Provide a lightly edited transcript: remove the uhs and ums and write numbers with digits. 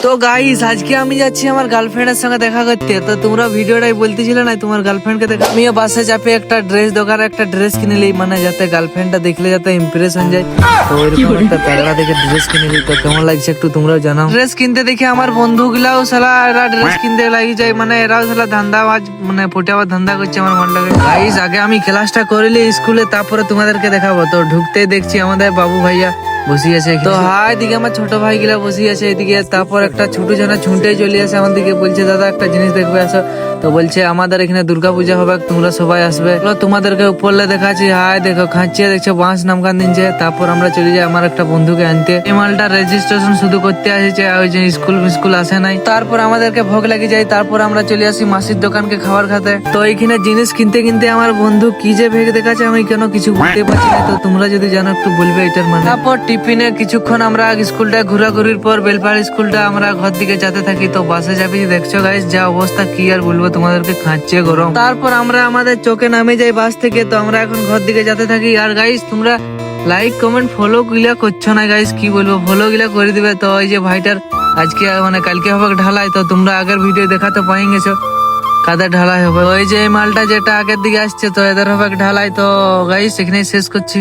তো গাইস আজকে আমি যাচ্ছি আমার গার্লফ্রেন্ডের সঙ্গে দেখা করতে। তো তোমরা ভিডিওটাই বলতেছিলে না তোমার গার্লফ্রেন্ডকে দেখা। আমিও বাসে চাপে একটা ড্রেস দোকানে একটা ড্রেস কিনে নিই, মানে যাতে গার্লফ্রেন্ডটা দেখলে যাতে ইমপ্রেশন যায়। তো ওইরকম একটা তাগড়া দেখে ড্রেস কিনে নিই। তো কেমন লাগছে একটু তোমরাও জানাও। ড্রেস কিনতে দেখে আমার বন্ধুগুলাও সালা এরা ড্রেস কিনতে লাগি যায়, মানে এরাও সালা ধান্দাবাজ, মানে পটাবার ধান্দা করছে আমার মন লাগে। গাইস আগে আমি ক্লাসটা করিলি স্কুলে, তারপরে তোমাদেরকে দেখাবো। তো ঢুকতেই দেখছি আমাদের বাবু ভাইয়া বসে আছে। তো হ্যাঁ এদিকে আমার ছোট ভাই গিলা বসে আছে এদিকে। তারপর একটা ছোট জানা ছুটে চলে আসে আমার দিকে, বলছে দাদা একটা জিনিস দেখবে আসো। তো বলছে আমাদের এখানে দুর্গাপূজা হবে, তোমরা সবাই আসবে। তোমাদেরকে উপরলে দেখাচ্ছি। হাই দেখো খাঁচিয়ে দেখছো বাঁশ নামকান দিনছে। তারপর আমরা চলে যাই আমার একটা বন্ধুকে আনতে। এই মালটা রেজিস্ট্রেশন শুধু করতে আসছে, ওই যে স্কুল আসে নাই। তারপর আমাদেরকে ভোগ লেগে যায়। তারপর আমরা চলে আসি মাসির দোকানকে খাবার খেতে। তো এইখানে জিনিস কিনতে কিনতে আমার বন্ধু কি যে ভেগে দেখাচ্ছে আমি কেন কিছু বুঝতে পারছি না। তো তোমরা যদি জানো একটু বলবে এটার মানে। তারপর টিফিনে কিছুক্ষণ আমরা স্কুলটা ঘোরাঘুরির পর বেলপাড় স্কুলটা আমরা ঘর দিকে যেতে থাকি। তো বাসে যাবি দেখছো গাইস যা অবস্থা, কি আর বলবো তোমাদেরকে, খাচ্ছে গরম। তারপর আমরা আমাদের চোখে নামে যাই বাস থেকে। তো আমরা এখন ঘর দিকে যেতে থাকি। আর গাইস তোমরা লাইক কমেন্ট ফলো গুলা করছো না গাইস, কি বলবো, ফলো গুলা করে দিবে। তো ওই যে ভাইটার আজকে মানে কালকে হবে ঢালাই। তো তোমরা আগের ভিডিও দেখাতে পাই গেছো কাদের ঢালাই হবে। ওই যে এই মালটা যেটা আগের দিকে আসছে তো এদের হবে ঢালাই। তো গাইস এখানেই শেষ করছি।